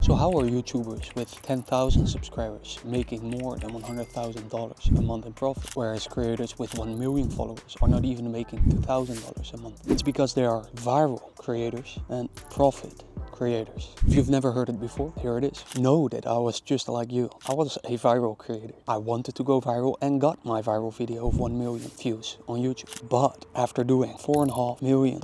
So how are YouTubers with 10,000 subscribers making more than $100,000 a month in profit, whereas creators with 1 million followers are not even making $2,000 a month? It's because they are viral creators and profit creators. If you've never heard it before, here it is. Know that I was just like you. I was a viral creator. I wanted to go viral and got my viral video of 1 million views on YouTube. But after doing $4.5 million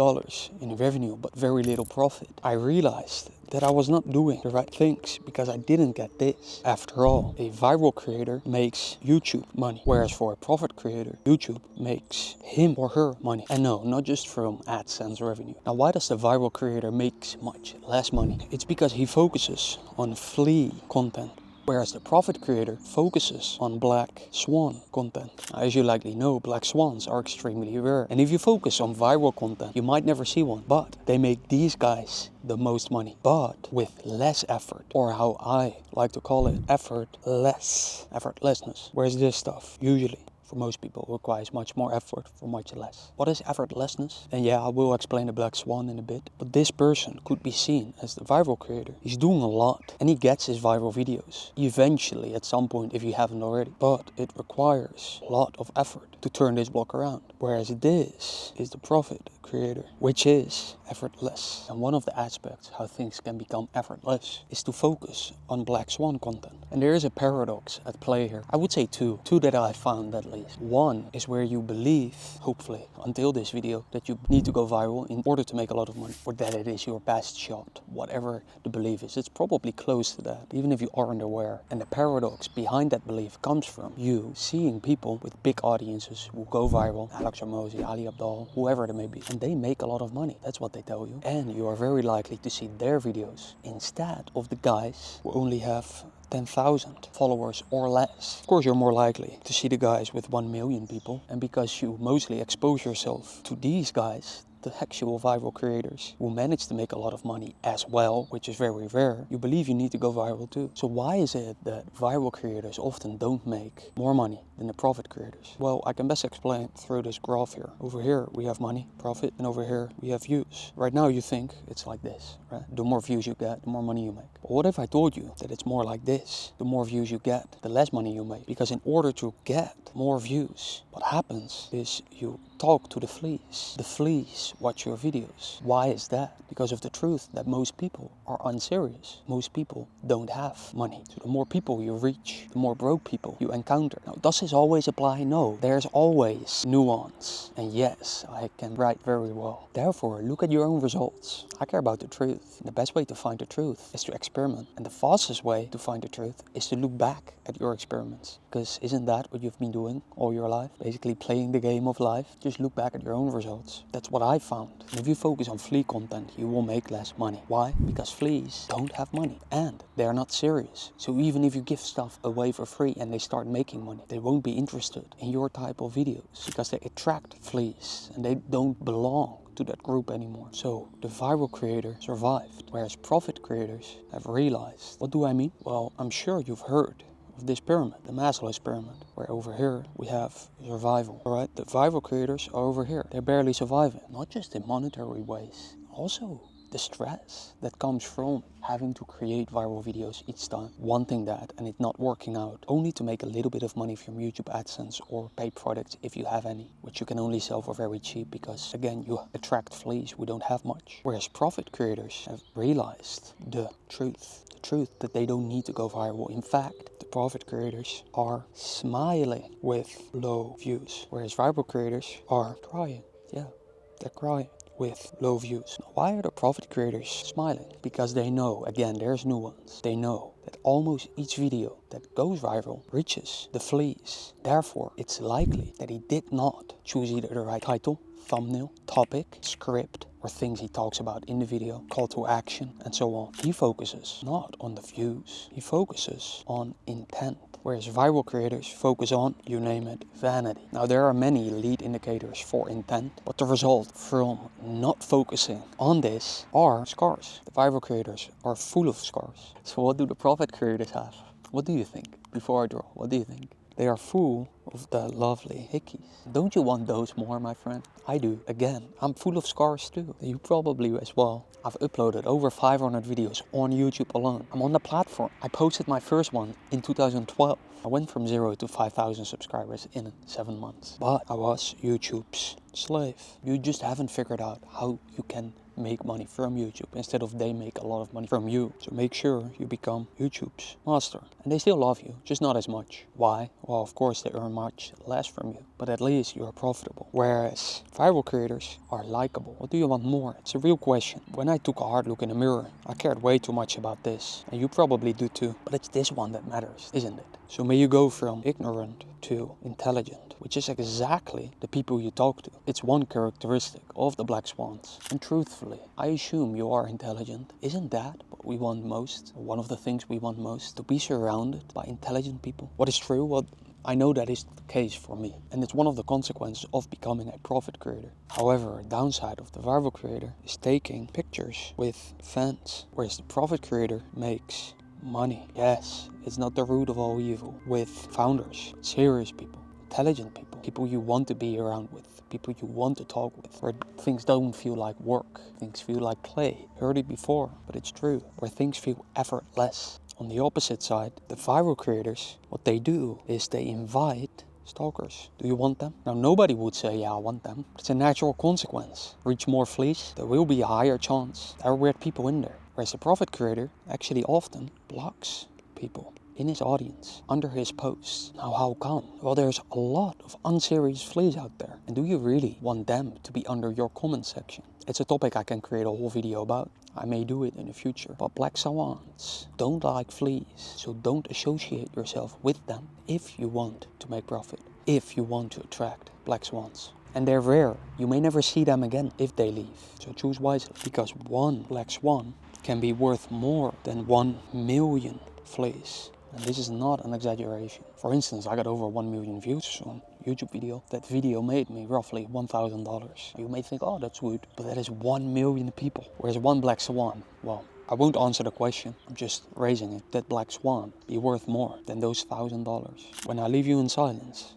in revenue but very little profit, I realized that I was not doing the right things because I didn't get this. After all, a viral creator makes YouTube money, whereas for a profit creator, YouTube makes him or her money. And no, not just from AdSense revenue. Now, why does the viral creator make much less money? It's because he focuses on flea content, whereas the profit creator focuses on black swan content. Now, as you likely know, black swans are extremely rare. And if you focus on viral content, you might never see one. But they make these guys the most money, but with less effort, or how I like to call it, effortlessness. Whereas this stuff, usually, for most people, requires much more effort for much less. What is effortlessness? And yeah, I will explain the black swan in a bit. But this person could be seen as the viral creator. He's doing a lot and he gets his viral videos eventually at some point if you haven't already. But it requires a lot of effort to turn this block around. Whereas this is the profit creator, which is effortless. And one of the aspects how things can become effortless is to focus on black swan content. And there is a paradox at play here. I would say two that I found at least. One is where you believe, hopefully, until this video, that you need to go viral in order to make a lot of money, or that it is your best shot. Whatever the belief is, it's probably close to that, even if you aren't aware. And the paradox behind that belief comes from you seeing people with big audiences who go viral, Alex Ramosi, Ali Abdaal, whoever they may be, and they make a lot of money. That's what they tell you. And you are very likely to see their videos instead of the guys who only have 10,000 followers or less. Of course, you're more likely to see the guys with 1 million people, and because you mostly expose yourself to these guys, the actual viral creators who manage to make a lot of money as well, which is very rare, you believe you need to go viral too. So why is it that viral creators often don't make more money than the profit creators? Well, I can best explain through this graph here. Over here we have money, profit, and over here we have views. Right now you think it's like this, right? The more views you get, the more money you make. But what if I told you that it's more like this? The more views you get, the less money you make. Because in order to get more views, what happens is you talk to the fleas. The fleas watch your videos. Why is that? Because of the truth that most people are unserious. Most people don't have money. So the more people you reach, the more broke people you encounter. Now, does this always apply? No. There's always nuance. And yes, I can write very well. Therefore, look at your own results. I care about the truth. The best way to find the truth is to experiment. And the fastest way to find the truth is to look back at your experiments. Because isn't that what you've been doing all your life? Basically playing the game of life. Just look back at your own results. That's what I found. And if you focus on flea content, you will make less money. Why? Because fleas don't have money and they're not serious. So even if you give stuff away for free and they start making money, they won't be interested in your type of videos because they attract fleas and they don't belong to that group anymore. So the viral creator survived, whereas profit creators have realized. What do I mean? Well, I'm sure you've heard of this pyramid, the Maslow's pyramid, where over here we have survival. Alright, the viral creators are over here. They're barely surviving, not just in monetary ways, also the stress that comes from having to create viral videos each time, wanting that and it not working out, only to make a little bit of money from YouTube AdSense or paid products if you have any, which you can only sell for very cheap because, again, you attract fleas who don't have much. Whereas profit creators have realized the truth that they don't need to go viral. In fact, the profit creators are smiling with low views, whereas viral creators are crying. Yeah, they're crying with low views. Now, why are the profit creators smiling? Because they know, again, there's nuance. They know that almost each video that goes viral reaches the fleas. Therefore, it's likely that he did not choose either the right title, thumbnail, topic, script, or things he talks about in the video, call to action, and so on. He focuses not on the views, he focuses on intent. Whereas viral creators focus on, you name it, vanity. Now, there are many lead indicators for intent, but the result from not focusing on this are scars. The viral creators are full of scars. So what do the profit creators have? What do you think? Before I draw, what do you think? They are full of the lovely hickeys. Don't you want those more, my friend? I do. Again, I'm full of scars too. You probably as well. I've uploaded over 500 videos on YouTube alone. I'm on the platform. I posted my first one in 2012. I went from 0 to 5,000 subscribers in 7 months. But I was YouTube's slave. You just haven't figured out how you can make money from YouTube instead of they make a lot of money from you. So make sure you become YouTube's master. And they still love you, just not as much. Why? Well, of course they earn much less from you, but at least you are profitable. Whereas viral creators are likable. What do you want more? It's a real question. When I took a hard look in the mirror, I cared way too much about this. And you probably do too. But it's this one that matters, isn't it? So may you go from ignorant to intelligent, which is exactly the people you talk to. It's one characteristic of the black swans. And truthfully, I assume you are intelligent. Isn't that what we want most? One of the things we want most? To be surrounded by intelligent people. What is true? What I know that is the case for me, and it's one of the consequences of becoming a profit creator. However, a downside of the viral creator is taking pictures with fans, whereas the profit creator makes money. Yes, it's not the root of all evil. With founders, serious people, intelligent people, people you want to be around with, people you want to talk with, where things don't feel like work, things feel like play. Heard it before, but it's true. Where things feel effortless. On the opposite side, the viral creators, what they do is they invite stalkers. Do you want them? Now, nobody would say, yeah, I want them. It's a natural consequence. Reach more fleas, there will be a higher chance there are weird people in there. Whereas the profit creator actually often blocks people in his audience, under his posts. Now, how come? Well, there's a lot of unserious fleas out there. And do you really want them to be under your comment section? It's a topic I can create a whole video about. I may do it in the future. But black swans don't like fleas, so don't associate yourself with them if you want to make profit, if you want to attract black swans. And they're rare. You may never see them again if they leave. So choose wisely, because one black swan can be worth more than 1 million fleas. And this is not an exaggeration. For instance, I got over 1 million views on YouTube video. That video made me roughly $1,000. You may think, oh, that's good, but that is 1 million people. Whereas one black swan, well, I won't answer the question, I'm just raising it. That black swan be worth more than those $1,000. When I leave you in silence,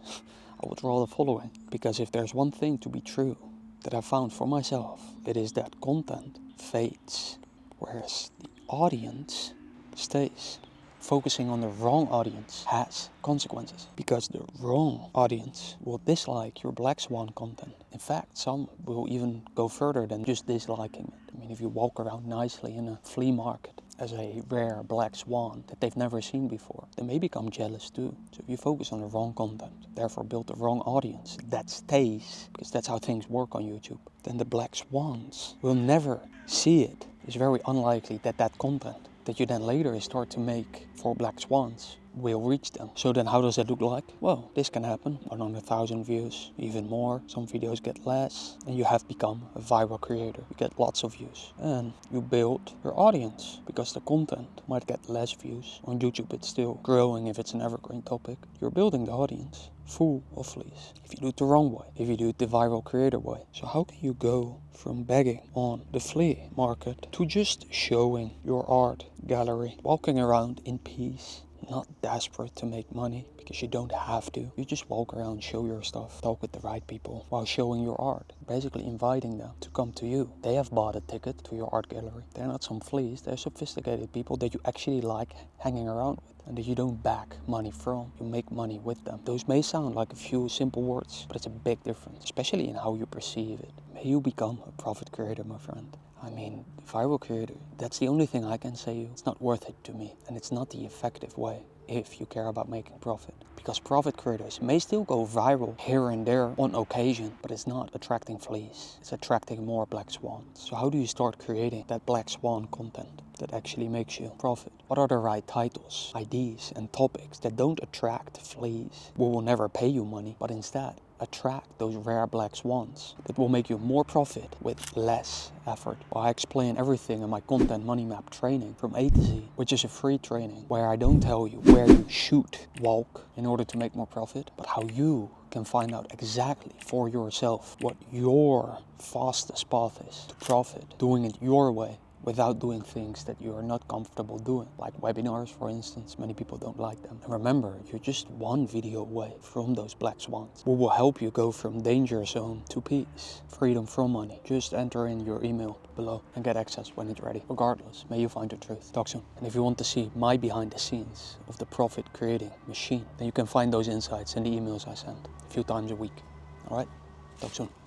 I would rather follow it. Because if there's one thing to be true that I found for myself, it is that content fades, whereas the audience stays. Focusing on the wrong audience has consequences, because the wrong audience will dislike your black swan content. In fact, some will even go further than just disliking it. I mean, if you walk around nicely in a flea market as a rare black swan that they've never seen before, they may become jealous too. So if you focus on the wrong content, therefore build the wrong audience that stays, because that's how things work on YouTube, then the black swans will never see it. It's very unlikely that that content that you then later start to make for black swans will reach them. So then how does that look like? Well, this can happen. 100,000 views, even more. Some videos get less, and you have become a viral creator. You get lots of views, and you build your audience, because the content might get less views. On YouTube it's still growing if it's an evergreen topic. You're building the audience full of fleas if you do it the wrong way, if you do it the viral creator way. So how can you go from begging on the flea market to just showing your art gallery, walking around in peace, not desperate to make money, because you don't have to. You just walk around, show your stuff, talk with the right people while showing your art, basically inviting them to come to you. They have bought a ticket to your art gallery. They're not some fleas, they're sophisticated people that you actually like hanging around with, and that you don't back money from. You make money with them. Those may sound like a few simple words, but it's a big difference, especially in how you perceive it. May you become a profit creator, my friend. I mean, viral creator, that's the only thing I can say you. It's not worth it to me, and it's not the effective way if you care about making profit. Because profit creators may still go viral here and there on occasion, but it's not attracting fleas. It's attracting more black swans. So how do you start creating that black swan content that actually makes you profit? What are the right titles, ideas, and topics that don't attract fleas, who will never pay you money, but instead attract those rare black swans that will make you more profit with less effort? Well, I explain everything in my content money map training from A to Z, which is a free training where I don't tell you where you should walk in order to make more profit, but how you can find out exactly for yourself what your fastest path is to profit, doing it your way, without doing things that you are not comfortable doing, like webinars, for instance. Many people don't like them. And remember, you're just one video away from those black swans. We will help you go from danger zone to peace, freedom from money. Just enter in your email below and get access when it's ready. Regardless, may you find the truth. Talk soon. And if you want to see my behind the scenes of the profit creating machine, then you can find those insights in the emails I send a few times a week. All right? Talk soon.